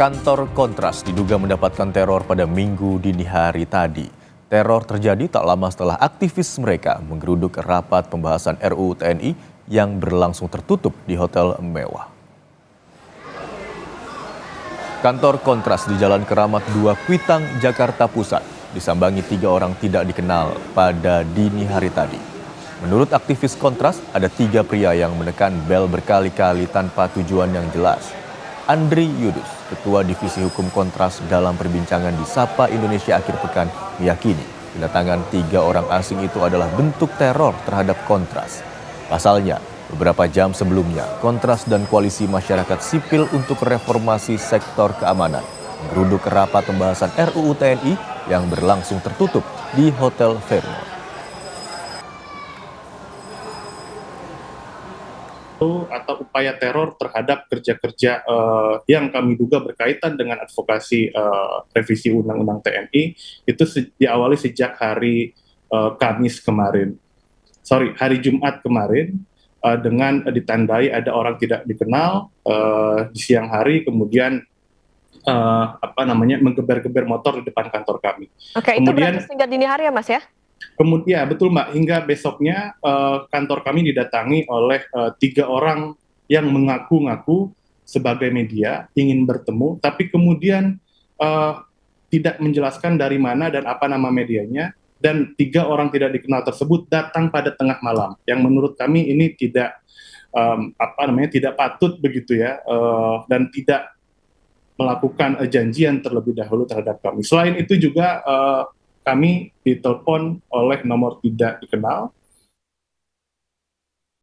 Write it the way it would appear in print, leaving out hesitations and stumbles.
Kantor Kontras diduga mendapatkan teror pada Minggu dini hari tadi. Teror terjadi tak lama setelah aktivis mereka menggeruduk rapat pembahasan RUU TNI yang berlangsung tertutup di hotel mewah. Kantor Kontras di Jalan Keramat 2 Kuitang, Jakarta Pusat disambangi 3 orang tidak dikenal pada dini hari tadi. Menurut aktivis Kontras, ada 3 pria yang menekan bel berkali-kali tanpa tujuan yang jelas. Andri Yudus, Ketua Divisi Hukum Kontras dalam perbincangan di Sapa Indonesia akhir pekan, meyakini kedatangan 3 orang asing itu adalah bentuk teror terhadap Kontras. Pasalnya, beberapa jam sebelumnya, Kontras dan Koalisi Masyarakat Sipil untuk Reformasi Sektor Keamanan menggeruduk rapat pembahasan RUU TNI yang berlangsung tertutup di Hotel Fairmont. Atau upaya teror terhadap kerja-kerja yang kami duga berkaitan dengan advokasi revisi Undang-Undang TNI itu diawali sejak hari hari Jumat kemarin dengan ditandai ada orang tidak dikenal di siang hari, kemudian menggeber-geber motor di depan kantor kami. Oke, kemudian, itu berarti hingga dini hari ya Mas ya? Kemudian, betul Mbak, hingga besoknya kantor kami didatangi oleh 3 orang yang mengaku-ngaku sebagai media ingin bertemu, tapi kemudian tidak menjelaskan dari mana dan apa nama medianya, dan 3 orang tidak dikenal tersebut datang pada tengah malam, yang menurut kami ini tidak tidak patut begitu ya, dan tidak melakukan janjian terlebih dahulu terhadap kami. Selain itu juga kami ditelepon oleh nomor tidak dikenal